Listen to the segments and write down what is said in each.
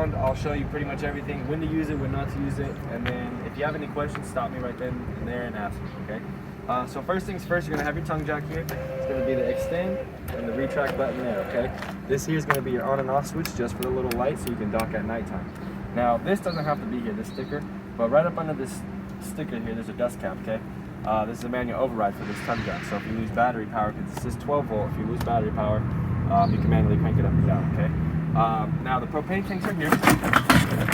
around. I'll show you pretty much everything, when to use it, when not to use it, and then if you have any questions, stop me right then and there and ask me, okay? So first things first, you're gonna have your tongue jack here. It's gonna be the extend and the retract button there, okay? This here is gonna be your on and off switch just for the little light so you can dock at nighttime. Now, this doesn't have to be here, this sticker, but right up under this sticker here, there's a dust cap, okay? This is a manual override for this tongue jack. So if you lose battery power, because this is 12 volt, if you lose battery power, you can manually crank it up and down, okay? Now the propane tanks are here.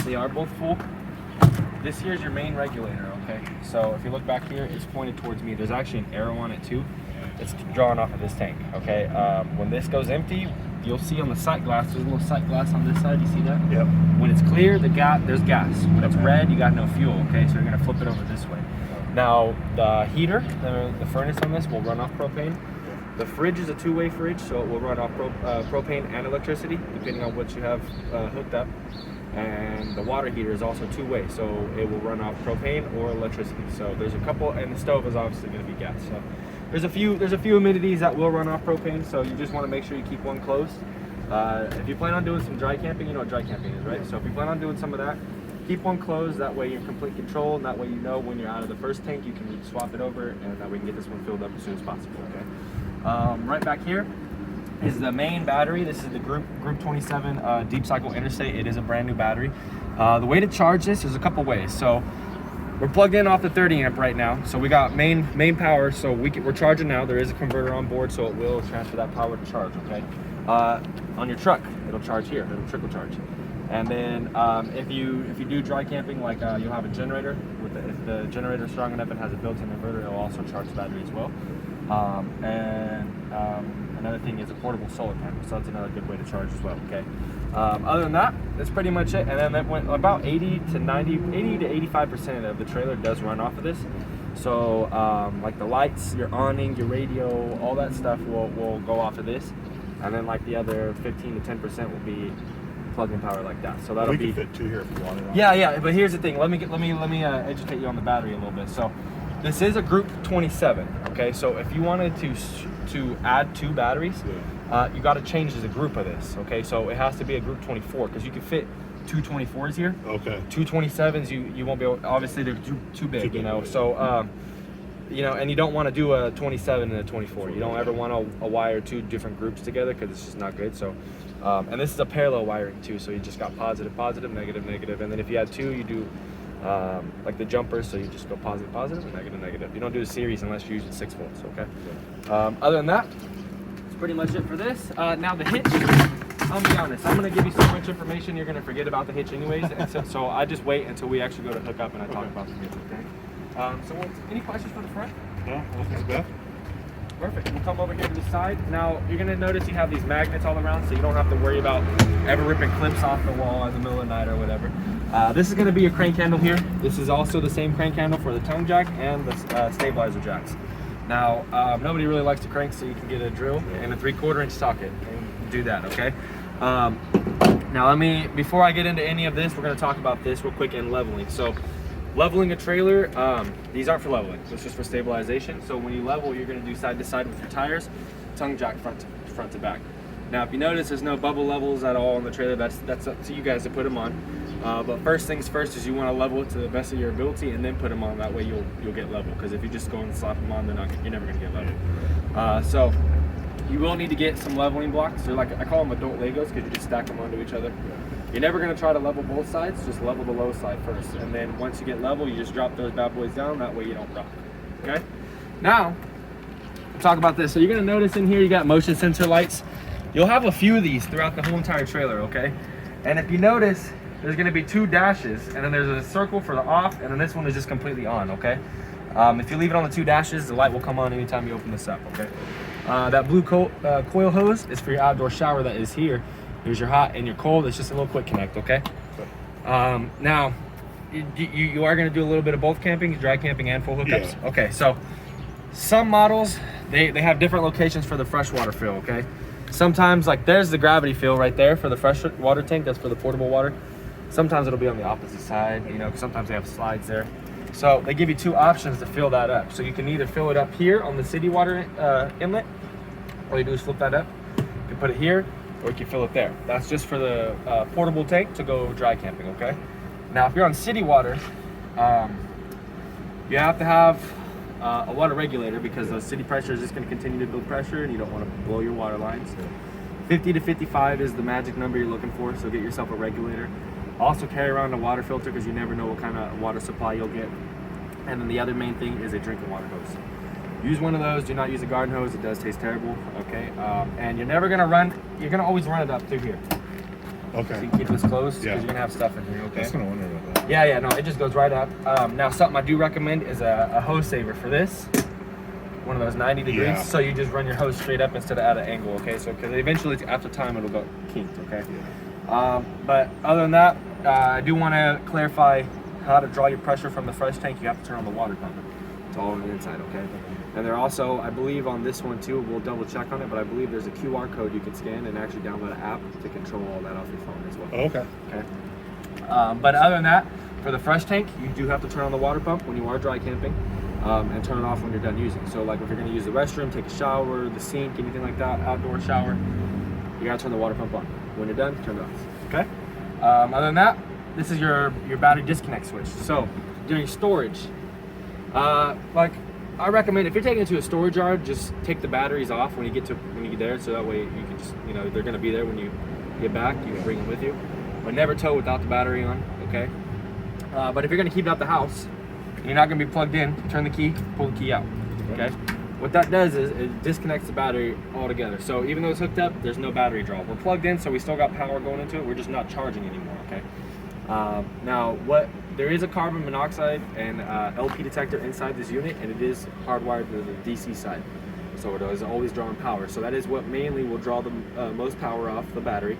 They are both full. This here is your main regulator, okay? So if you look back here, it's pointed towards me. There's actually an arrow on it too. It's drawn off of this tank, okay? When this goes empty, you'll see on the sight glass, there's a little sight glass on this side, you see that? Yep. When it's clear, there's gas. When it's red, you got no fuel, okay? So you're gonna flip it over this way. Now, the heater, the furnace on this will run off propane. The fridge is a two-way fridge, so it will run off propane and electricity, depending on what you have hooked up. And the water heater is also two-way, so it will run off propane or electricity. So there's a couple, and the stove is obviously going to be gas. So there's a few humidities that will run off propane, so you just want to make sure you keep one closed. If you plan on doing some dry camping, you know what dry camping is, right? So if you plan on doing some of that, keep one closed. That way you're in complete control, and that way you know when you're out of the first tank, you can swap it over, and that way you can get this one filled up as soon as possible, okay? Right back here is the main battery. This is the Group 27 Deep Cycle Interstate. It is a brand new battery. The way to charge this is a couple ways. So we're plugged in off the 30 amp right now. So we got main power. So we're charging now. There is a converter on board, so it will transfer that power to charge. Okay. On your truck, it'll charge here. It'll trickle charge. And then if you do dry camping, like you'll have a generator. If the generator is strong enough and has a built-in inverter, it'll also charge the battery as well. Another thing is a portable solar panel, so that's another good way to charge as well, okay? Other than that, that's pretty much it. And then that went about 80 to 85% of the trailer does run off of this. So like the lights, your awning, your radio, all that stuff will go off of this. And then like the other 15 to 10% will be plug-in power like that. So that'll be. We can fit two here if you want it. Yeah. But here's the thing. Let me educate you on the battery a little bit. So this is a Group 27. Okay. So if you wanted to add two batteries, you got to change the group of this. Okay. So it has to be a Group 24 because you can fit two 24s here. Okay. Two 27s you won't be able. Obviously they're too big. You know. So you know, and you don't want to do a 27 and a 24. You don't ever want to wire two different groups together because it's just not good. So, and this is a parallel wiring too. So you just got positive, positive, negative, negative. And then if you had two, you do like the jumpers. So you just go positive, positive, and negative, negative. You don't do a series unless you're using 6 volts, okay? Other than that, that's pretty much it for this. Now the hitch, I'll be honest, I'm going to give you so much information, you're going to forget about the hitch anyways. And so I just wait until we actually go to hook up and I talk about the hitch, okay? So any questions for the front? No, nothing's good. Perfect. We'll come over here to the side. Now you're gonna notice you have these magnets all around, so you don't have to worry about ever ripping clips off the wall in the middle of the night or whatever. This is gonna be your crank handle here. This is also the same crank handle for the tongue jack and the stabilizer jacks. Now nobody really likes to crank, so you can get a drill and a 3/4 inch socket and do that. Okay. Now before I get into any of this, we're gonna talk about this real quick in leveling. So. Leveling a trailer, these aren't for leveling, it's just for stabilization. So when you level, you're gonna do side to side with your tires, tongue jack front to back. Now if you notice, there's no bubble levels at all on the trailer. That's up to you guys to put them on. But first things first is you wanna level it to the best of your ability and then put them on. That way you'll get level. Because if you just go and slap them on, you're never gonna get level. So you will need to get some leveling blocks. They're like, I call them adult Legos because you just stack them onto each other. You're never going to try to level both sides, just level the low side first. And then once you get level, you just drop those bad boys down, that way you don't rock. Okay? Now, we'll talk about this. So you're going to notice in here you got motion sensor lights. You'll have a few of these throughout the whole entire trailer, okay? And if you notice, there's going to be 2 dashes, and then there's a circle for the off, and then this one is just completely on, okay? If you leave it on the 2 dashes, the light will come on anytime you open this up, okay? That blue coil hose is for your outdoor shower that is here. Here's your hot and your cold. It's just a little quick connect, okay? Now, you are going to do a little bit of both camping, dry camping and full hookups? Yeah. Okay, so some models, they have different locations for the freshwater fill, okay? Sometimes, like there's the gravity fill right there for the fresh water tank. That's for the portable water. Sometimes it'll be on the opposite side, you know, 'cause sometimes they have slides there. So they give you 2 options to fill that up. So you can either fill it up here on the city water inlet. All you do is flip that up. You can put it here, or you can fill it there. That's just for the portable tank to go dry camping, okay? Now, if you're on city water, you have to have a water regulator because the city pressure is just going to continue to build pressure and you don't want to blow your water lines. 50 to 55 is the magic number you're looking for, so get yourself a regulator. Also carry around a water filter because you never know what kind of water supply you'll get. And then the other main thing is a drinking water hose. Use one of those, do not use a garden hose, it does taste terrible, okay? And you're never gonna run, you're gonna always run it up through here. Okay. So you keep this closed because Yeah. you're gonna have stuff in here, okay? I was gonna wonder about that. Yeah, no, it just goes right up. Now something I do recommend is a hose saver for this. One of those 90 degrees, Yeah. so you just run your hose straight up instead of at an angle, okay? So, because eventually after time it'll go kinked, okay? Yeah. But other than that, I do want to clarify how to draw your pressure from the fresh tank. You have to turn on the water pump. It's all on the inside, okay? And there also, I believe on this one too, we'll double check on it, but I believe there's a QR code you can scan and actually download an app to control all that off your phone as well. Okay. Okay. But other than that, for the fresh tank, you do have to turn on the water pump when you are dry camping, and turn it off when you're done using. So like if you're gonna use the restroom, take a shower, the sink, anything like that, outdoor shower, you gotta turn the water pump on. When you're done, turn it off, okay? Other than that, this is your battery disconnect switch. So during storage, like I recommend if you're taking it to a storage yard, just take the batteries off when you get there, so that way you can just, you know, they're gonna be there when you get back. You can bring them with you, but never tow without the battery on, okay? But if you're gonna keep it at the house, and you're not gonna be plugged in, turn the key, pull the key out, okay? What that does is it disconnects the battery altogether. So even though it's hooked up, there's no battery draw. We're plugged in, so we still got power going into it. We're just not charging anymore, okay? Now, there is a carbon monoxide and LP detector inside this unit, and it is hardwired to the DC side. So it is always drawing power. So that is what mainly will draw the most power off the battery.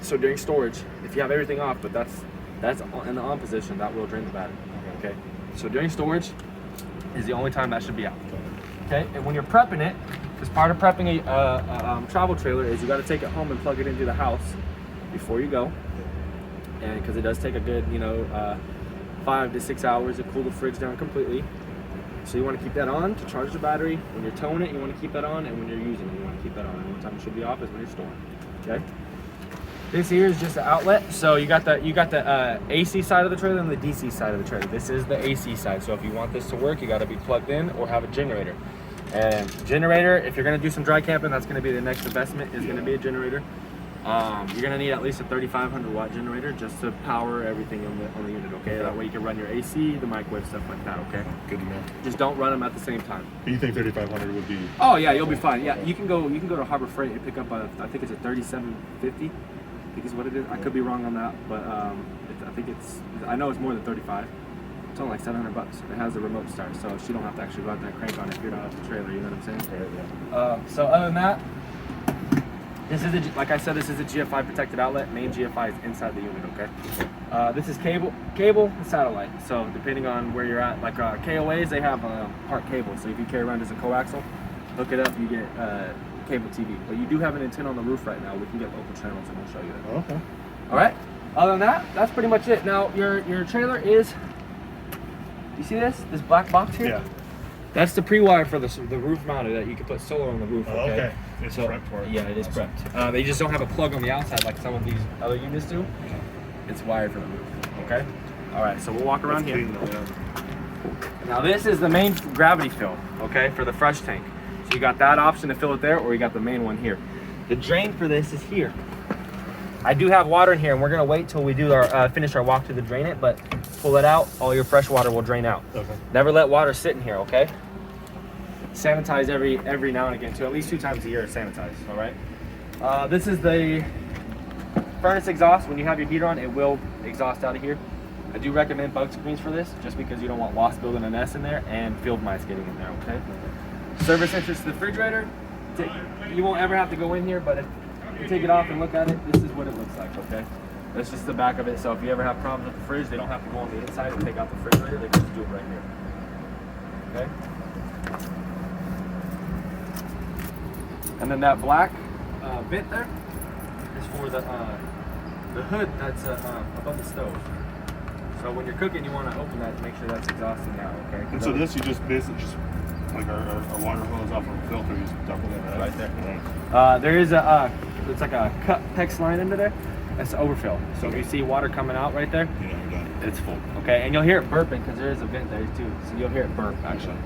So during storage, if you have everything off, but that's in the on position, that will drain the battery, okay? So during storage is the only time that should be out. Okay, and when you're prepping it, because part of prepping a travel trailer is you got to take it home and plug it into the house before you go, and because it does take a good, 5 to 6 hours to cool the fridge down completely. So you want to keep that on to charge the battery. When you're towing it, you want to keep that on, and when you're using it, you want to keep that on. And one time it should be off is when you're storing. Okay. This here is just an outlet. So you got the AC side of the trailer and the DC side of the trailer. This is the AC side. So if you want this to work, you got to be plugged in or have a generator. And generator, if you're gonna do some dry camping, that's gonna be the next investment, is gonna be a generator. You're gonna need at least a 3,500 watt generator just to power everything on the unit, okay? That way you can run your AC, the microwave, stuff like that, okay? Good to know. Just don't run them at the same time. You think 3,500 would be? Oh yeah, you'll be fine. Yeah, you can go to Harbor Freight and pick up I think it's a 3750. I think is what it is. I could be wrong on that, but I know it's more than 35. It's only like $700. It has a remote start, so you don't have to actually go out there and crank on it if you're not at the trailer. You know what I'm saying? Right, yeah. So other than that, this is like I said, this is a GFI protected outlet. Main GFI is inside the unit. Okay. This is cable and satellite. So depending on where you're at, like KOAs, they have part cable. So if you carry around as a coaxial, hook it up, you get cable TV. But you do have an antenna on the roof right now. We can get local channels, and we'll show you that. Okay. All right. Other than that, that's pretty much it. Now your trailer is. You see this black box here? Yeah. That's the pre-wire for the roof mounted that you can put solar on the roof. Oh, okay. It's so, prepped for it. Yeah, it is prepped. They just don't have a plug on the outside like some of these other units do. It's wired for the roof. Okay. All right. So we'll walk around here. Now this is the main gravity fill. Okay, for the fresh tank. So you got that option to fill it there, or you got the main one here. The drain for this is here. I do have water in here, and we're gonna wait till we do our finish our walk to drain it, but pull it out, all your fresh water will drain out. Okay. Never let water sit in here, okay? Sanitize every now and again too, at least 2 times a year sanitize, all right? This is the furnace exhaust. When you have your heater on, it will exhaust out of here. I do recommend bug screens for this, just because you don't want wasps building a nest in there and field mice getting in there, okay? Service entrance to the refrigerator. You won't ever have to go in here, but if you take it off and look at it, this is what it looks like, okay? That's just the back of it. So if you ever have problems with the fridge, they don't have to go on the inside and take out the refrigerator. They can just do it right here. Okay. And then that black vent there is for the hood that's above the stove. So when you're cooking, you want to open that to make sure that's exhausting out. Okay. And so this, you just basically just like our water hose off of a filter, you just dump it in right there. There is a it's like a cut PEX line into there. That's the overfill. So if you see water coming out right there, You know, you're done. it's full. Okay, and you'll hear it burping because there is a vent there too. So you'll hear it burp actually.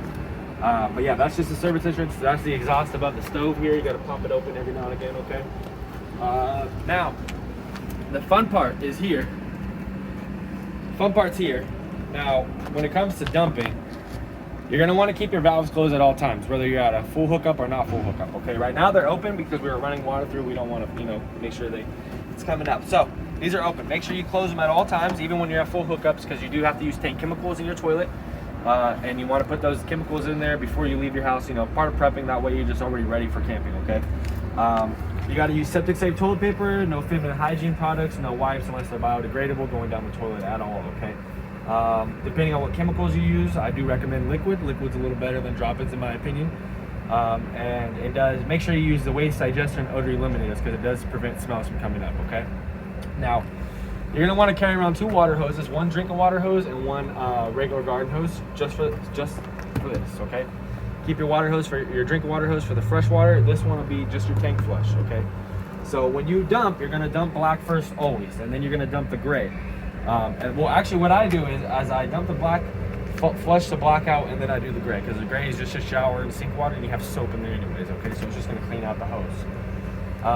But yeah, that's just the service entrance. That's the exhaust above the stove here. You got to pop it open every now and again. Okay. Now, the fun part is here. Fun part's here. Now, when it comes to dumping, you're gonna want to keep your valves closed at all times, whether you're at a full hookup or not full hookup. Okay. Right now they're open because we were running water through. We don't want to, make sure it's coming up. So these are open. Make sure you close them at all times, even when you're at full hookups, because you do have to use tank chemicals in your toilet. And you want to put those chemicals in there before you leave your house, part of prepping, that way you're just already ready for camping, okay? You got to use septic safe toilet paper, no feminine hygiene products, no wipes unless they're biodegradable going down the toilet at all, okay? Depending on what chemicals you use, I do recommend liquid. Liquid's a little better than drop-ins in my opinion. And it does, make sure you use the waste digester and odor eliminators because it does prevent smells from coming up, okay? Now, you're gonna want to carry around 2 water hoses, 1 drinking water hose and 1 regular garden hose, just for this, okay? Keep your water hose for your drinking water hose for the fresh water. This one will be just your tank flush, okay? So when you dump, you're gonna dump black first always, and then you're gonna dump the gray. And well, actually, what I do is, as I dump the black, flush the black out, and then I do the gray, because the gray is just a shower and sink water, and you have soap in there anyways, okay? So it's just gonna clean out the hose.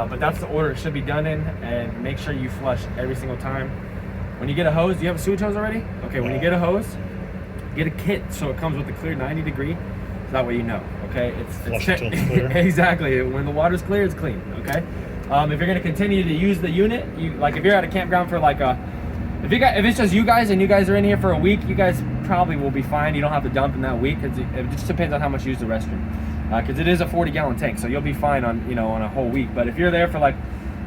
But that's the order it should be done in, and make sure you flush every single time. When you get a hose, do you have a sewage hose already? Okay, when you get a hose, get a kit so it comes with a clear 90 degree. So that way you know, okay? Flush until it's clear. Exactly, when the water's clear, it's clean, okay? If you're gonna continue to use the unit, if you're at a campground for like if it's just you guys and you guys are in here for a week, you guys probably will be fine. You don't have to dump in that week, because it just depends on how much you use the restroom. Because it is a 40-gallon tank, so you'll be fine on on a whole week. But if you're there for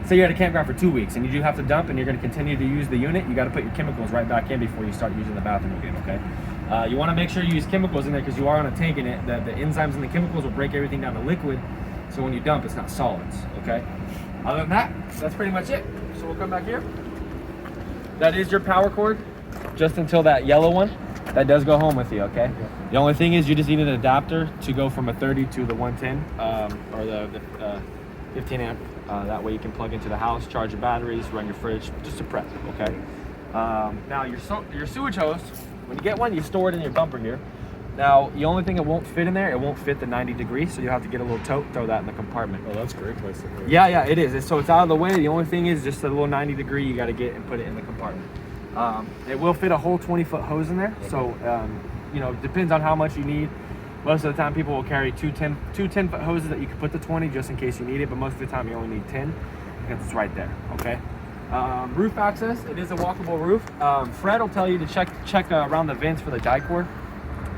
say you're at a campground for 2 weeks and you do have to dump and you're going to continue to use the unit, you got to put your chemicals right back in before you start using the bathroom again. Okay. You want to make sure you use chemicals in there because you are on a tank, and the enzymes and the chemicals will break everything down to liquid. So when you dump, it's not solids. Okay. Other than that, that's pretty much it. So we'll come back here. That is your power cord, just until that yellow one. That does go home with you, okay? Yeah. The only thing is you just need an adapter to go from a 30 to the 110 or the 15 amp. That way you can plug into the house, charge your batteries, run your fridge, just to prep, okay? Now your sewage hose, when you get one, you store it in your bumper here. Now, the only thing it won't fit in there, it won't fit the 90 degrees, so you have to get a little tote, throw that in the compartment. Oh, that's a great place to put it. Yeah, it is. So it's out of the way. The only thing is just a little 90 degree you got to get and put it in the compartment. It will fit a whole 20-foot hose in there. Okay. So, depends on how much you need. Most of the time people will carry two 10-foot hoses that you can put to 20 just in case you need it, but most of the time you only need 10 because it's right there, okay? Roof access, it is a walkable roof. Fred will tell you to check around the vents for the die cord.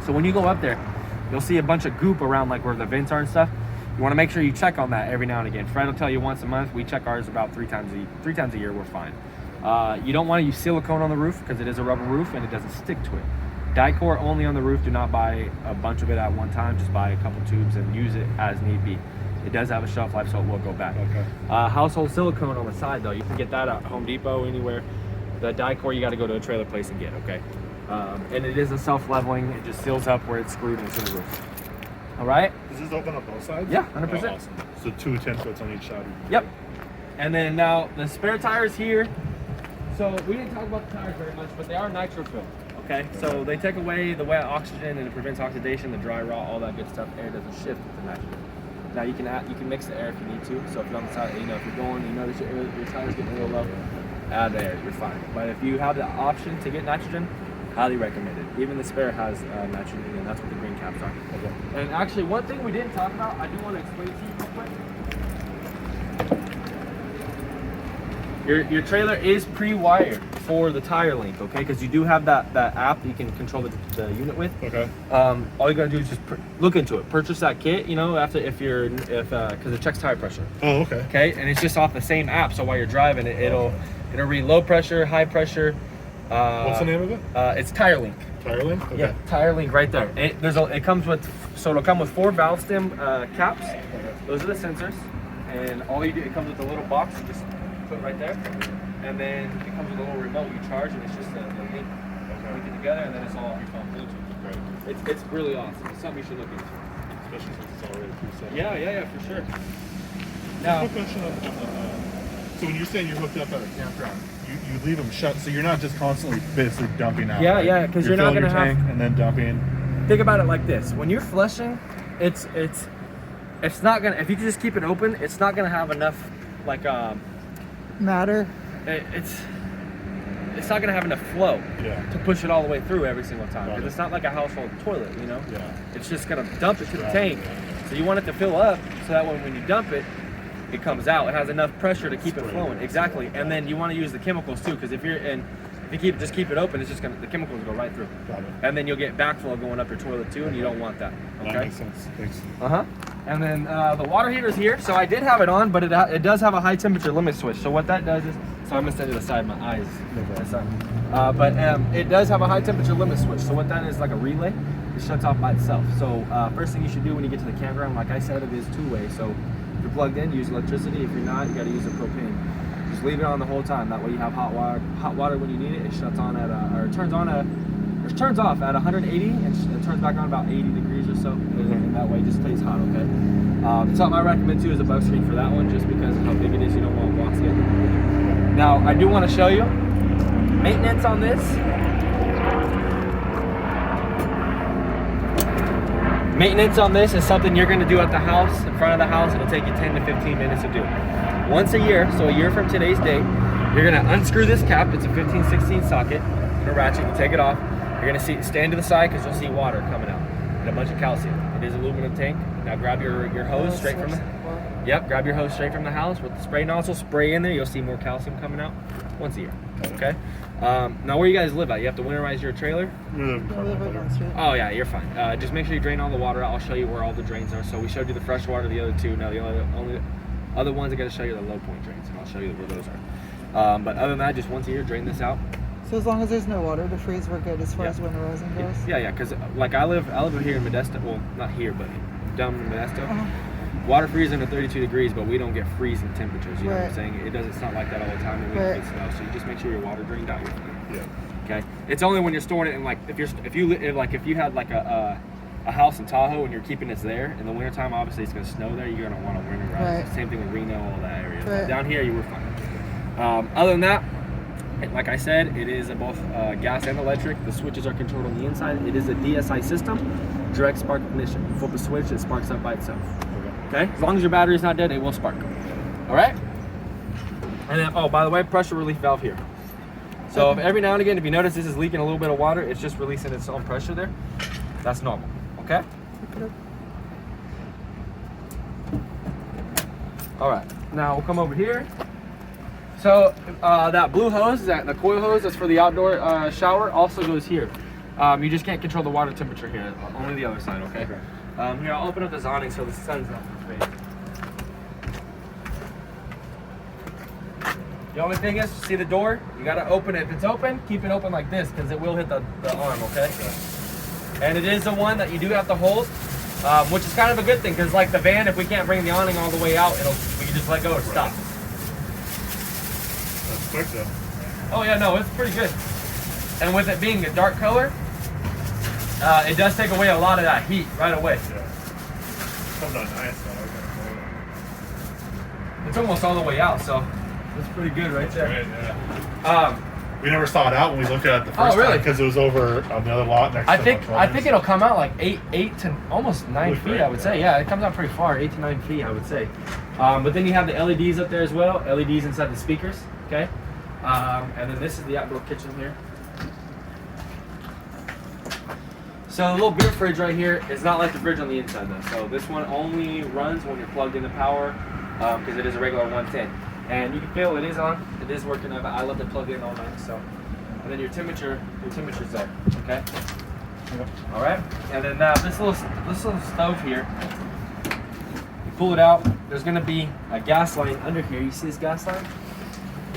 So when you go up there, you'll see a bunch of goop around where the vents are and stuff. You want to make sure you check on that every now and again. Fred will tell you once a month. We check ours about 3 times a year. We're fine. You don't want to use silicone on the roof because it is a rubber roof and it doesn't stick to it. Dicor only on the roof. Do not buy a bunch of it at one time. Just buy a couple tubes and use it as need be. It does have a shelf life, so it will go bad. Okay. Household silicone on the side though, you can get that at Home Depot, anywhere. The Dicor you got to go to a trailer place and get. Okay. And it is a self-leveling. It just seals up where it's screwed into the roof. All right. Does this open up both sides? Yeah, 100%. Oh, awesome. So 2 10-foots on each side. Yep. And then now the spare tires here. So we didn't talk about the tires very much, but they are nitro filled. Okay. So they take away the wet oxygen and it prevents oxidation, the dry rot, all that good stuff. Air doesn't shift with the nitrogen. Now you can mix the air if you need to. So if you're on the side, if you're going, that your tire's getting a little low, add air, you're fine. But if you have the option to get nitrogen, highly recommended. Even the spare has nitrogen, and that's what the green caps are. Okay. And actually, one thing we didn't talk about, I do want to explain to you real quick. Your trailer is pre-wired for the tire link, okay? Because you do have that app that you can control the unit with. Okay. All you gotta do is just look into it. Purchase that kit, because it checks tire pressure. Oh, okay. Okay, and it's just off the same app, so while you're driving, it'll read low pressure, high pressure. What's the name of it? It's Tire Link. Tire Link? Okay. Yeah, Tire Link right there. It'll come with 4 valve stem caps. Okay. Those are the sensors, and all you do, it comes with a little box. You just put right there, and then it comes with a little remote. You charge, and it's just the link. Okay. Link it together, and then it's all off your phone Bluetooth. Right. It's really awesome. It's something you should look into. Especially since it's already preset. Yeah, for sure. Now, Quick question so when you're saying you're hooked up at a campground, you leave them shut, so you're not just constantly basically dumping out. yeah, right? yeah, because you're not filling gonna your have. tank and then dumping. Think about it like this: when you're flushing, it's not gonna. If you just keep it open, it's not gonna have enough like Matter. It's not gonna have enough flow Yeah. to push it all the way through every single time. Got Because it. it's not like a household toilet, you know. Yeah. It's just gonna dump it to the Right. tank. So you want it to fill up so that when you dump it, it comes out. It has enough pressure to keep it flowing. Exactly. And then you want to use the chemicals too, because if you just keep it open, it's just gonna the chemicals will go right through. Got it. And then you'll get backflow going up your toilet too, and you don't want that. That Okay. makes sense. Thanks. And then the water heater is here. So I did have it on, but it does have a high temperature limit switch. So what that does is, so I'm gonna stand to the side, my eyes. But it does have a high temperature limit switch. So what that is, like a relay, it shuts off by itself. So first thing you should do when you get to the campground, like I said, it is two-way. So if you're plugged in, use electricity. If you're not, you got to use a propane. Just leave it on the whole time. That way you have hot water. Hot water when you need it. It shuts on at or turns on it turns off at 180 and it turns back on about 80 degrees or so. And that way it just stays hot. Okay. Something I recommend too is a bug screen for that one, just because of how big it is. You don't want blocks getting. Now I do want to show you maintenance on this. Maintenance on this is something you're going to do at the house, in front of the house. It'll take you 10 to 15 minutes to do. Once a year, so a year from today's date, you're going to unscrew this cap. It's a 15-16 socket and a ratchet. You take it off. You're going to stand to the side because you'll see water coming out and a bunch of calcium. It is aluminum tank. Now grab your hose straight from the grab your hose straight from the house with the spray nozzle. Spray in there. You'll see more calcium coming out once a year. Okay. Now where you guys live at? You have to winterize your trailer? Oh yeah, you're fine. Just make sure you drain all the water out. I'll show you where all the drains are. So we showed you the fresh water, the other two. Now the only other ones I got to show you the low point drains, and I'll show you where those are. But other than that, just once a year, drain this out. So as long as there's no water to freeze, we're good as far as winterizing goes? Yeah, because like I live here in Modesto. Well, not here, but down in Modesto. Water freezes under 32 degrees, but we don't get freezing temperatures. You know what I'm saying? It's not like that all the time, and we don't get snow. So you just make sure your water drained out. Yeah. Okay. It's only when you're storing it in, like, if you had like a house in Tahoe and you're keeping it there in the wintertime, obviously it's gonna snow there. You're gonna want to winterize. Same thing with Reno, all that area. But down here, you were fine. Other than that, like I said, it is both gas and electric. The switches are controlled on the inside. It is a DSI system, direct spark ignition. You flip a switch, it sparks up by itself. Okay? As long as your battery's not dead, it will spark. All right? And then, oh, by the way, pressure relief valve here. So if every now and again, if you notice this is leaking a little bit of water, it's just releasing its own pressure there. That's normal. Okay? All right. Now we'll come over here. So that blue hose, the coil hose that's for the outdoor shower, also goes here. You just can't control the water temperature here, only the other side, okay? Here, I'll open up this awning so the sun's not in your face. The only thing is, see the door? You gotta open it. If it's open, keep it open like this, because it will hit the arm, okay? And it is the one that you do have to hold, which is kind of a good thing, because like the van, if we can't bring the awning all the way out, we can just let go and stop. That's quick though. Oh yeah, no, it's pretty good. And with it being a dark color, it does take away a lot of that heat right away. Yeah. Comes out nice though. It's almost all the way out, so it's pretty good right there. Right, yeah. We never saw it out when we looked at it the first time because it was over on the other lot next to the I think it'll come out like 8 to almost 9 feet, I would say. Yeah, it comes out pretty far, 8 to 9 feet, I would say. But then you have the LEDs up there as well, LEDs inside the speakers, okay? And then this is the outdoor kitchen here. So the little beer fridge right here is not like the fridge on the inside though. So this one only runs when you're plugged in the power, because it is a regular 110. And you can feel it is on, it is working. I love to plug in all night. So, and then your temperature's there, okay? All right. And then this little stove here, you pull it out. There's gonna be a gas line under here. You see this gas line?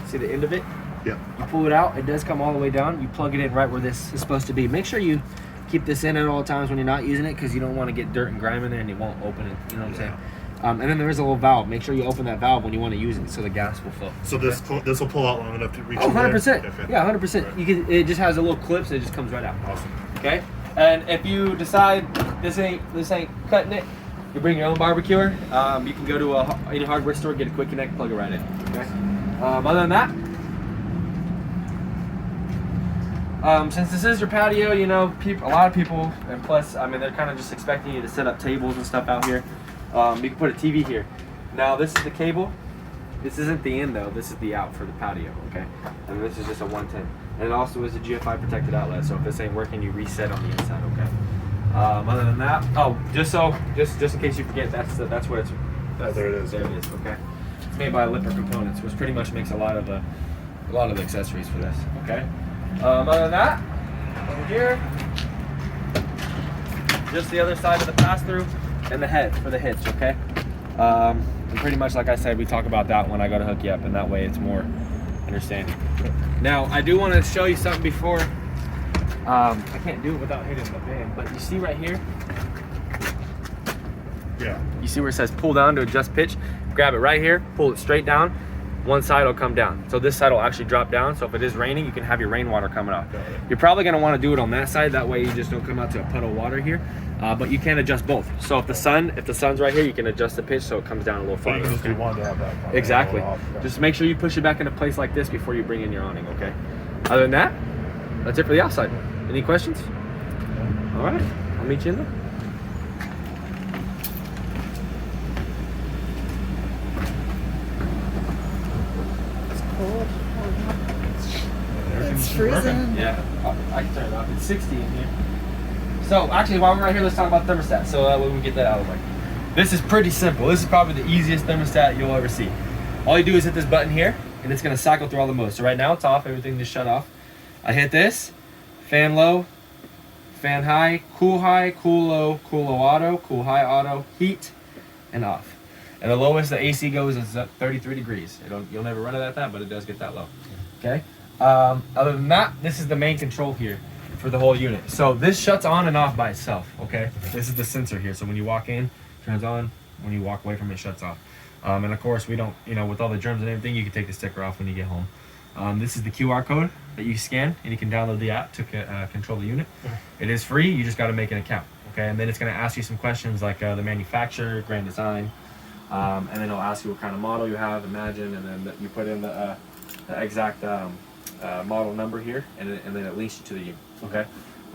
See the end of it? Yeah. You pull it out. It does come all the way down. You plug it in right where this is supposed to be. Make sure you keep this in at all times when you're not using it, because you don't want to get dirt and grime in there and you won't open it. You know what I'm saying? And then there is a little valve. Make sure you open that valve when you want to use it, so the gas will flow. So this will pull out long enough to reach. Oh, 100%. Okay. Yeah, 100%. You can. It just has a little clip, so it just comes right out. Awesome. Okay. And if you decide this ain't cutting it, you bring your own barbecuer, you can go to any hardware store, get a quick connect, plug it right in. Okay. Other than that, since this is your patio, you know, a lot of people, and plus, I mean, they're kind of just expecting you to set up tables and stuff out here. You can put a TV here. Now, this is the cable. This isn't the in though. This is the out for the patio. Okay, and this is just a 110. And it also is a GFI protected outlet. So if this ain't working, you reset on the inside. Okay. Other than that, just in case you forget, that's what it's. There it is. There it is. Okay. It's made by Lipper Components, which pretty much makes a lot of the accessories for this. Okay. Other than that, over here, just the other side of the pass through and the head for the hitch. Okay. And pretty much like I said, we talk about that when I go to hook you up, and that way it's more understanding. Now, I do want to show you something before. I can't do it without hitting the van, but you see right here? Yeah. You see where it says pull down to adjust pitch? Grab it right here, pull it straight down. One side will come down. So this side will actually drop down. So if it is raining, you can have your rainwater coming out. You're probably gonna wanna do it on that side. That way you just don't come out to a puddle of water here. But you can adjust both. So if the sun's right here, you can adjust the pitch so it comes down a little So you farther. can just do one to have that. kind of Exactly. off. Just make sure you push it back into place like this before you bring in your awning, okay? Other than that, that's it for the outside. Any questions? All right, I'll meet you in there. It's cold. Everything's It's just working. freezing. Yeah, I can turn it off. It's 60 in here. So actually, while we're right here, let's talk about thermostat. So that way we can get that out of the way. This is pretty simple. This is probably the easiest thermostat you'll ever see. All you do is hit this button here, and it's gonna cycle through all the modes. So right now it's off, everything just shut off. I hit this, fan low, fan high, cool low auto, cool high auto, heat, and off. And the lowest the AC goes is at 33 degrees. You'll never run it at that, but it does get that low. Okay. Other than that, this is the main control here for the whole unit. So this shuts on and off by itself. Okay. This is the sensor here. So when you walk in, it turns on. When you walk away from it, it shuts off. And of course, we don't, with all the germs and everything, you can take the sticker off when you get home. This is the QR code that you scan, and you can download the app to control the unit. It is free. You just got to make an account. Okay. And then it's going to ask you some questions like the manufacturer, grand design, and then it'll ask you what kind of model you have, imagine, and then you put in the exact model number here, and then it links you to the unit. Okay.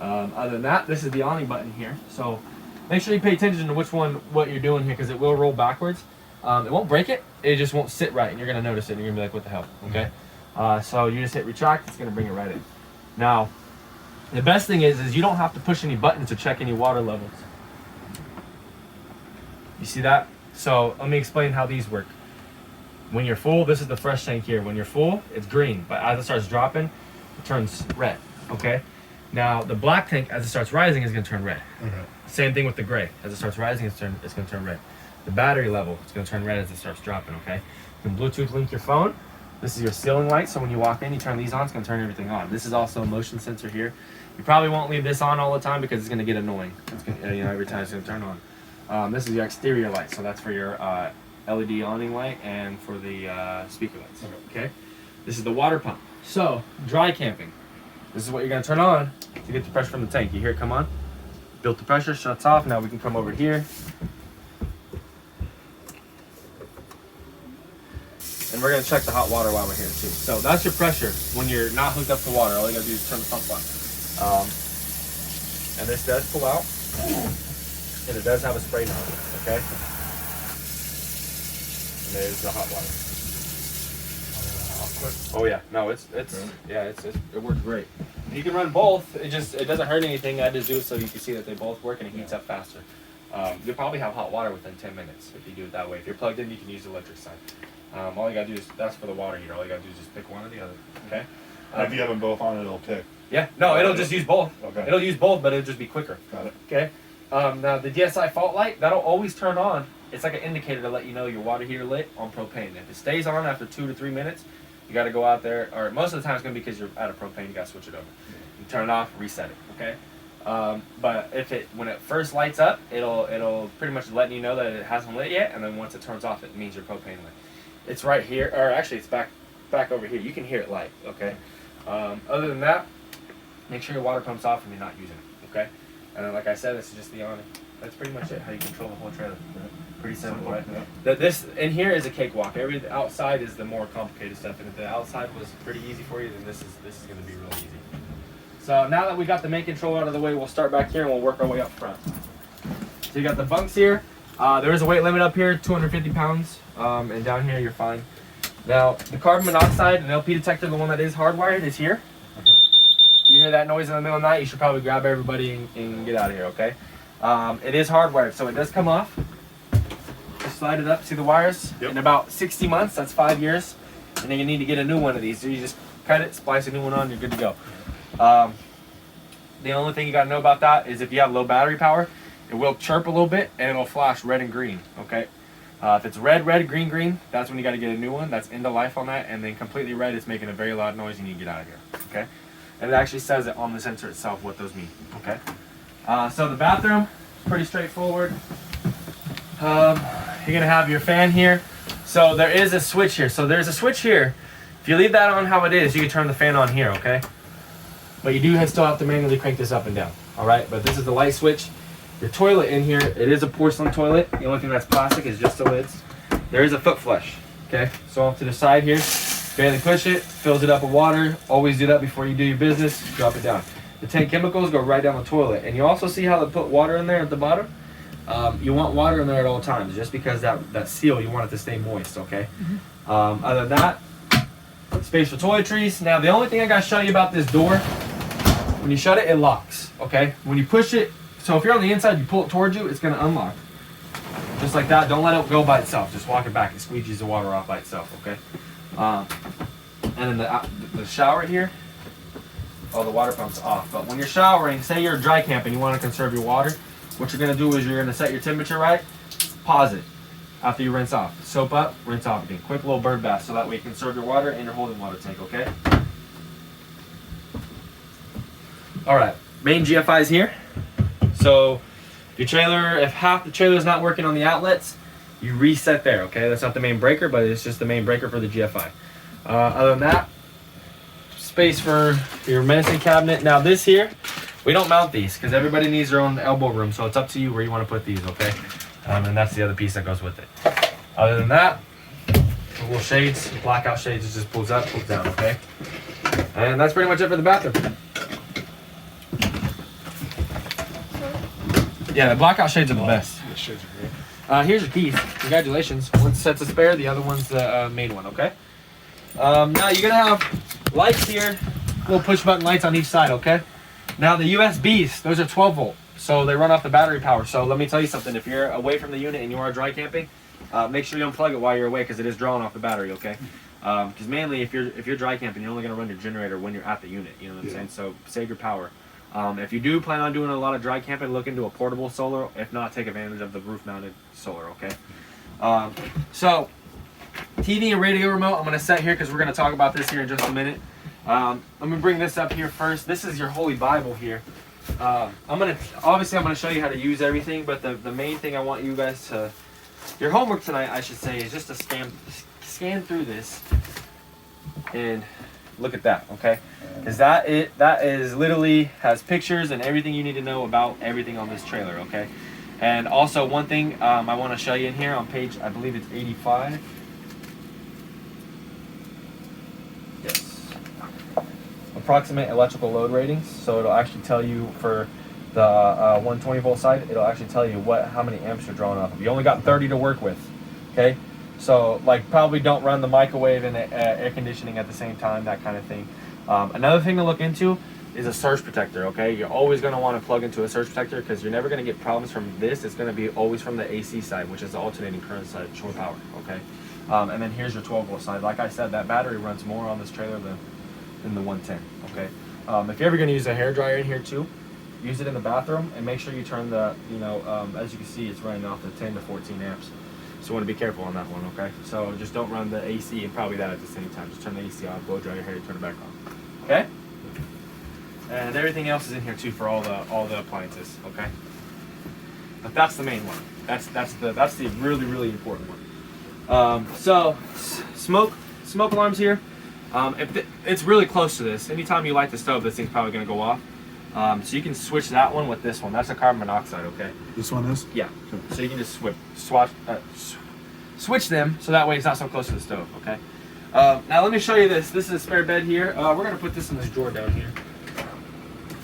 Other than that, this is the awning button here. So make sure you pay attention to what you're doing here, because it will roll backwards. It won't break it. It just won't sit right, and you're gonna notice it. And you're gonna be like, "What the hell?" Okay. So you just hit retract. It's gonna bring it right in. Now, the best thing is you don't have to push any buttons to check any water levels. You see that? So let me explain how these work. When you're full, this is the fresh tank here. When you're full, it's green, but as it starts dropping, it turns red. Okay. Now the black tank, as it starts rising, is gonna turn red. Okay. Same thing with the gray. As it starts rising, it's gonna turn red. The battery level, it's gonna turn red as it starts dropping. Okay. You can Bluetooth link your phone. This is your ceiling light, so when you walk in, you turn these on, it's gonna turn everything on. This is also a motion sensor here. You probably won't leave this on all the time because it's gonna get annoying. It's gonna, every time it's gonna turn on. This is your exterior light, so that's for your LED awning light and for the speaker lights. Okay. This is the water pump. So dry camping. This is what you're gonna turn on to get the pressure from the tank. You hear it come on? Built the pressure, shuts off. Now we can come over here. And we're gonna check the hot water while we're here too. So that's your pressure when you're not hooked up to water. All you gotta do is turn the pump on. And this does pull out, and it does have a spray nozzle. Okay. And there's the hot water. Oh yeah, no, it works great. You can run both. It doesn't hurt anything. I just do it so you can see that they both work, and it heats up faster. You'll probably have hot water within 10 minutes if you do it that way. If you're plugged in, you can use the electric side. All you gotta do is, that's for the water heater. All you gotta do is just pick one or the other. Okay. If you have them both on, it'll tick. Yeah. No, it'll just use both. Okay. It'll use both, but it'll just be quicker. Got it. Okay. Now the DSI fault light, that'll always turn on. It's like an indicator to let you know your water heater lit on propane. If it stays on after 2 to 3 minutes, you got to go out there, or most of the time it's going to be because you're out of propane, you got to switch it over. You turn it off, reset it, okay? But when it first lights up, it'll pretty much let you know that it hasn't lit yet, and then once it turns off, it means your propane lit. It's right here, or actually it's back over here. You can hear it light, okay? Other than that, make sure your water pump's off and you're not using it, okay? And then like I said, this is just the awning. That's pretty much it. How you control the whole trailer. Pretty simple, Simple, right? yeah. This in here is a cakewalk. Every outside is the more complicated stuff, and if the outside was pretty easy for you, then this is going to be real easy. So now that we got the main control out of the way, we'll start back here and we'll work our way up front. So you got the bunks here. There is a weight limit up here, 250 pounds, and down here you're fine. Now the carbon monoxide and LP detector, the one that is hardwired, is here. You hear that noise in the middle of the night, you should probably grab everybody and get out of here, okay? It is hardwired, so it does come off. Just slide it up, see the wires? Yep. In about 60 months, that's 5 years, and then you need to get a new one of these. So you just cut it, splice a new one on, you're good to go. The only thing you gotta know about that is if you have low battery power, it will chirp a little bit and it'll flash red and green, okay? If it's red, green, green, that's when you gotta get a new one. That's end of life on that, and then completely red, it's making a very loud noise, you need to get out of here, okay? And it actually says it on the sensor itself what those mean, okay? So the bathroom, pretty straightforward. You're gonna have your fan here. So there is a switch here. So there's a switch here. If you leave that on how it is, you can turn the fan on here, okay? But you do still have to manually crank this up and down, all right? But this is the light switch. Your toilet in here, it is a porcelain toilet. The only thing that's plastic is just the lids. There is a foot flush, okay? So off to the side here, barely push it, fills it up with water. Always do that before you do your business, drop it down. The 10 chemicals go right down the toilet. And you also see how they put water in there at the bottom? You want water in there at all times, just because that seal, you want it to stay moist, okay? Other than that, space for toiletries. Now the only thing I gotta show you about this door, when you shut it, it locks, okay? When you push it, so if you're on the inside, you pull it towards you, it's gonna unlock. Just like that, don't let it go by itself. Just walk it back, it squeegees the water off by itself, okay? And then the shower here, oh, the water pump's off. But when you're showering, say you're dry camping, you wanna conserve your water, what you're gonna do is you're gonna set your temperature right, pause it after you rinse off. Soap up, rinse off again. Quick little bird bath, so that way you conserve your water and your holding water tank, okay? All right, main GFI is here. So your trailer, if half the trailer is not working on the outlets, you reset there, okay? That's not the main breaker, but it's just the main breaker for the GFI. Other than that, space for your medicine cabinet. Now this here, we don't mount these because everybody needs their own elbow room, so it's up to you where you want to put these, okay? And that's the other piece that goes with it. Other than that, the little shades, blackout shades, it just pulls up, pulls down, okay? And that's pretty much it for the bathroom. Yeah, the blackout shades are the best. The shades are great. Here's your keys. Congratulations. One set's a spare, the other one's the main one, okay? Now you're gonna have lights here, little push button lights on each side, okay? Now the USBs, those are 12 volt, so they run off the battery power. So let me tell you something, if you're away from the unit and you are dry camping, make sure you unplug it while you're away because it is drawing off the battery, okay? Because mainly if you're dry camping, you're only gonna run your generator when you're at the unit, you know what I'm saying? So save your power. If you do plan on doing a lot of dry camping, look into a portable solar. If not, take advantage of the roof-mounted solar, okay? So, TV and radio remote, I'm going to set here because we're going to talk about this here in just a minute. Let me bring this up here first. This is your Holy Bible here. Obviously I'm going to show you how to use everything, but the main thing I want you guys to, your homework tonight, I should say, is just to scan through this and look at that, okay? Because that is literally has pictures and everything you need to know about everything on this trailer, okay? And also one thing I want to show you in here on page, I believe it's 85. Yes. Approximate electrical load ratings. So it'll actually tell you for the 120 volt side, it'll actually tell you how many amps you're drawing off of. You only got 30 to work with, okay? So like probably don't run the microwave and the air conditioning at the same time, that kind of thing. Another thing to look into is a surge protector, okay? You're always going to want to plug into a surge protector because you're never going to get problems from this. It's going to be always from the AC side, which is the alternating current side, shore power, okay? And then here's your 12 volt side. Like I said, that battery runs more on this trailer than the 110, okay? If you're ever going to use a hairdryer in here too, use it in the bathroom and make sure you turn the, as you can see, it's running off the 10 to 14 amps. So you want to be careful on that one, okay? So just don't run the AC and probably that at the same time. Just turn the AC off, blow dry your hair, turn it back on, okay? And everything else is in here too for all the appliances, okay? But that's the main one. That's the really important one. So smoke alarms here. If it's really close to this, anytime you light the stove, this thing's probably going to go off. So you can switch that one with this one. That's a carbon monoxide, okay? This one is? Yeah. Okay. So you can just switch them so that way it's not so close to the stove, okay? Now let me show you this. This is a spare bed here. We're gonna put this in this drawer down here.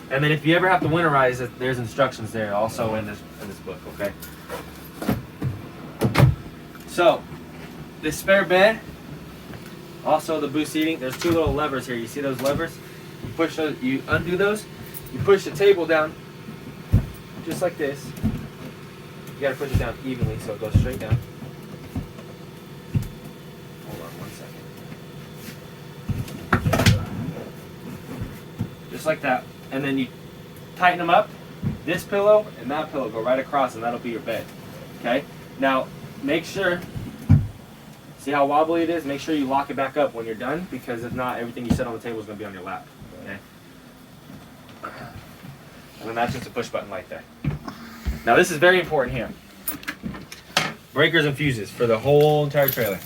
And then if you ever have to winterize it, there's instructions there also in this book, okay? So, this spare bed, also the boost seating, there's two little levers here. You see those levers? You push those, you undo those, you push the table down, just like this. You gotta push it down evenly so it goes straight down. Hold on 1 second. Just like that. And then you tighten them up. This pillow and that pillow go right across and that'll be your bed. Okay? Now, make sure, see how wobbly it is? Make sure you lock it back up when you're done, because if not, everything you set on the table is going to be on your lap. Okay? And then that's just a push button right there. Now this is very important here. Breakers and fuses for the whole entire trailer.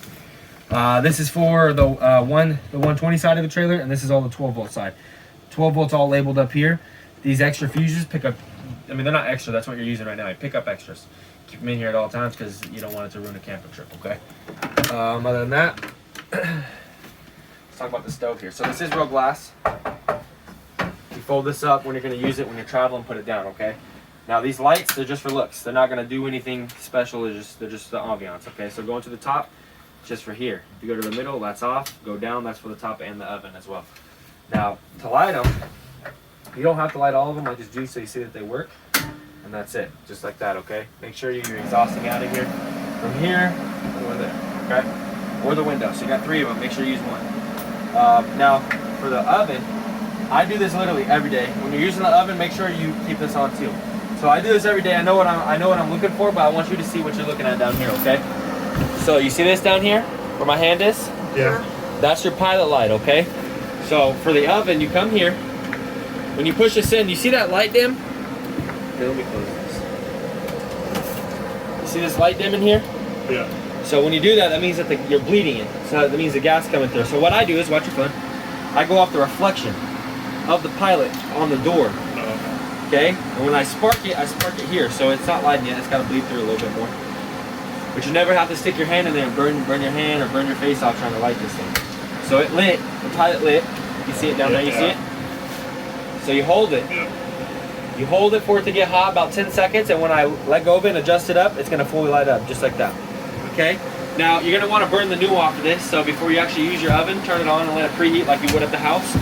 This is for the 120 side of the trailer, and this is all the 12 volt side. 12 volts all labeled up here. These extra fuses pick up, I mean, they're not extra, that's what you're using right now. You pick up extras. Keep them in here at all times because you don't want it to ruin a camping trip, okay? Other than that, let's talk about the stove here. So this is real glass. You fold this up when you're going to use it when you're traveling, put it down, okay? Now these lights, they're just for looks. They're not going to do anything special. They're just the ambiance, okay? So going to the top, just for here. If you go to the middle, that's off. Go down, that's for the top and the oven as well. Now, to light them, you don't have to light all of them. I just do so you see that they work. And that's it, just like that, okay? Make sure you're exhausting out of here. From here, or there, okay? Or the window, so you got 3 of them, make sure you use one. Now, for the oven, I do this literally every day. When you're using the oven, make sure you keep this on too. So I do this every day. I know what I'm looking for, but I want you to see what you're looking at down here, okay? So you see this down here, where my hand is? Yeah. That's your pilot light, okay? So for the oven, you come here. When you push this in, you see that light dim? Here, let me close this. You see this light dim in here? Yeah. So when you do that, that means that you're bleeding it. So that means the gas coming through. So what I do is, watch your phone, I go off the reflection of the pilot on the door. Okay? And when I spark it here. So it's not lighting yet, it's got to bleed through a little bit more. But you never have to stick your hand in there and burn your hand or burn your face off trying to light this thing. So it lit, the pilot lit. You see it down there, you see it? So you hold it. Yeah. You hold it for it to get hot about 10 seconds, and when I let go of it and adjust it up, it's gonna fully light up, just like that. Okay? Now, you're gonna wanna burn the new off of this, so before you actually use your oven, turn it on and let it preheat like you would at the house.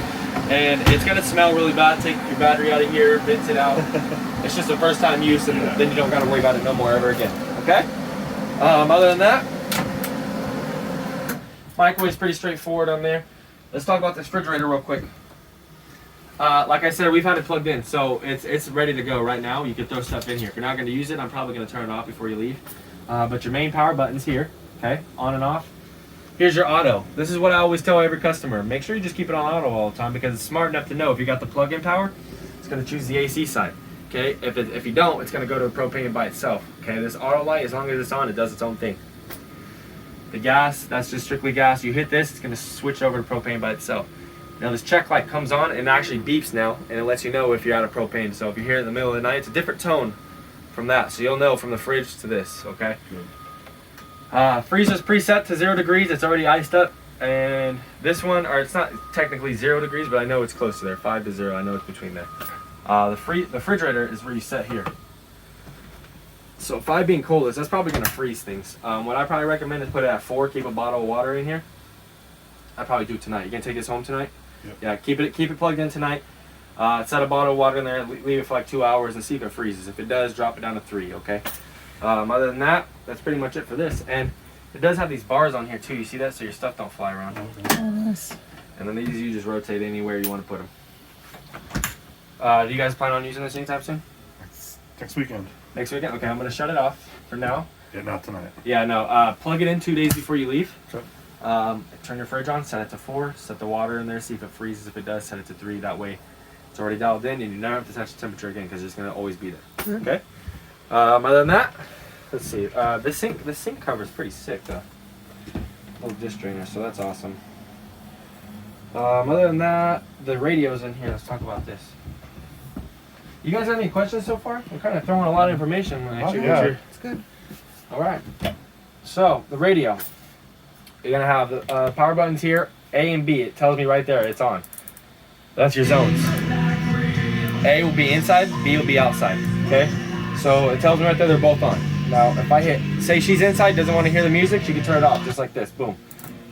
And it's gonna smell really bad. Take your battery out of here, rinse it out. It's just a first time use, and then you don't gotta worry about it no more ever again. Okay? Other than that, microwave's pretty straightforward on there. Let's talk about this refrigerator real quick. Like I said, we've had it plugged in, so it's ready to go right now. You can throw stuff in here. If you're not going to use it, I'm probably going to turn it off before you leave. But your main power button's here, okay, on and off. Here's your auto. This is what I always tell every customer. Make sure you just keep it on auto all the time, because it's smart enough to know if you got the plug-in power, it's going to choose the AC side. Okay, if you don't, it's going to go to propane by itself. Okay, this auto light, as long as it's on, it does its own thing. The gas, that's just strictly gas. You hit this, it's going to switch over to propane by itself. Now this check light comes on and it actually beeps now, and it lets you know if you're out of propane. So if you're here in the middle of the night, it's a different tone from that. So you'll know from the fridge to this, okay? Freezer's preset to 0 degrees. It's already iced up. And this one, or it's not technically 0 degrees, but I know it's close to there, 5 to 0. I know it's between there. The refrigerator is where you set here. So 5 being coldest, that's probably gonna freeze things. What I probably recommend is put it at 4, keep a bottle of water in here. I'd probably do it tonight. You gonna take this home tonight? Yep. Yeah, keep it plugged in tonight. Set a bottle of water in there, leave it for like 2 hours and see if it freezes. If it does, drop it down to 3, okay? Other than that, that's pretty much it for this. And it does have these bars on here too, you see that? So your stuff don't fly around. Oh, nice. And then these you just rotate anywhere you want to put them. Do you guys plan on using this anytime soon? Next weekend. Next weekend? Okay, I'm gonna shut it off for now. Yeah, not tonight. Yeah, no, plug it in 2 days before you leave. Sure. Turn your fridge on, set it to 4, set the water in there, see if it freezes. If it does, set it to 3. That way it's already dialed in and you never have to touch the temperature again because it's going to always be there. Okay? Other than that, let's see. This sink cover is pretty sick though. Little dish drainer, so that's awesome. Other than that, the radio's in here. Let's talk about this. You guys have any questions so far? We're kind of throwing a lot of information at you. yeah. It's good. All right. So the radio, you're gonna have the power buttons here, A and B. It tells me right there it's on. That's your zones. A will be inside, B will be outside. Okay. So it tells me right there they're both on. Now if I hit, say she's inside, doesn't want to hear the music, she can turn it off just like this. Boom.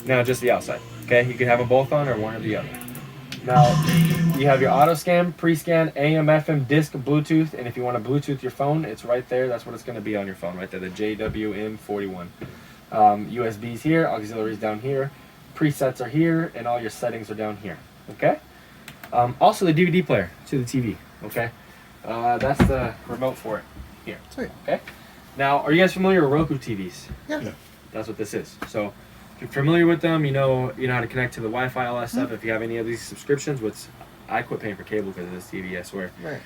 Now just the outside. Okay. You can have them both on or one or the other. Now you have your auto scan, pre-scan, AM, FM, disc, Bluetooth, and if you want to Bluetooth your phone, it's right there. That's what it's going to be on your phone, right there, the JWM41. USBs here, auxiliaries down here, presets are here, and all your settings are down here. Okay. Also the DVD player to the TV. Okay. That's the remote for it here. Sweet. Okay. Now, are you guys familiar with Roku TVs? Yeah. Yeah. That's what this is. So, if you're familiar with them, you know how to connect to the Wi-Fi, all that stuff. If you have any of these subscriptions, I quit paying for cable because of this TV, I swear. Right.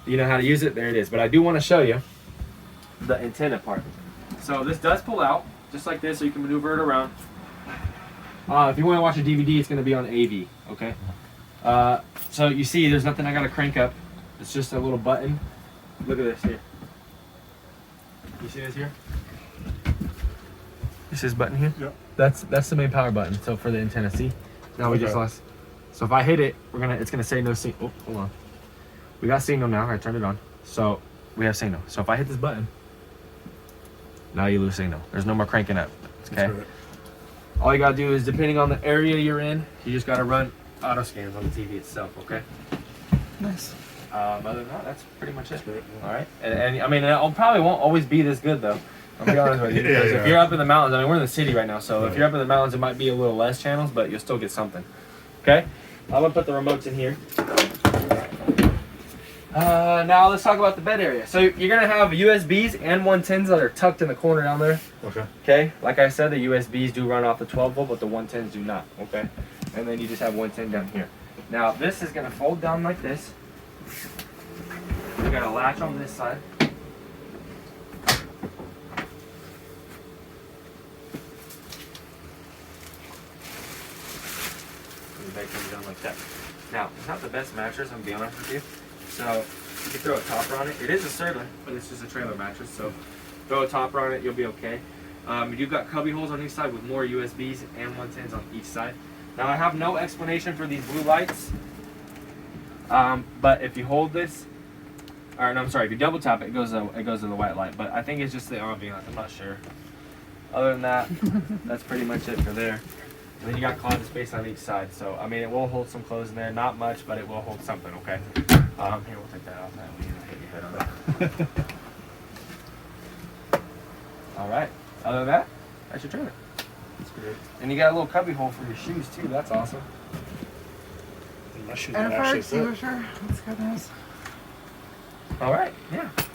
You know how to use it. There it is. But I do want to show you the antenna part. So this does pull out just like this, so you can maneuver it around. If you want to watch a DVD, it's going to be on AV. Okay. So you see, there's nothing I got to crank up. It's just a little button. Look at this here. You see this here? You see this button here? Yep. That's the main power button. So for the antenna, see? Now we just Okay. lost. So if I hit it, it's gonna say no signal. Oh, hold on. We got signal now. I turned it on. So we have signal. So if I hit this button, now you lose signal. There's no more cranking up. Okay. That's right. All you gotta do is, depending on the area you're in, you just gotta run auto scans on the TV itself. Okay. Nice. Other than that, that's pretty much it. All right. And I mean, it probably won't always be this good though. I'll be honest with you. Yeah, Because yeah. if you're up in the mountains, I mean, we're in the city right now, so if you're up in the mountains, it might be a little less channels, but you'll still get something. Okay? I'm gonna put the remotes in here. Now let's talk about the bed area. So you're gonna have USBs and 110s that are tucked in the corner down there. Okay. Okay? Like I said, the USBs do run off the 12 volt, but the 110s do not. Okay? And then you just have 110 down here. Now this is gonna fold down like this. You got a latch on this side. The bed comes down like that. Now, it's not the best mattress, I'm gonna be honest with you. So, you can throw a topper on it. It is a Serta, but it's just a trailer mattress. So, throw a topper on it, you'll be okay. You've got cubby holes on each side with more USBs and 110s on each side. Now, I have no explanation for these blue lights. But if you hold this, or no, I'm sorry, if you double tap it, it goes to the white light. But I think it's just the ambiance. I'm not sure. Other than that, that's pretty much it for there. And then you got closet space on each side. So I mean, it will hold some clothes in there. Not much, but it will hold something. Okay. Here, we'll take that off. That way you don't hit your head on it. All right. Other than that, that's your trailer. That's great. And you got a little cubby hole for your shoes too. That's awesome. And my shoes And are a fire actually fit. extinguisher. That's good news. All right. Yeah.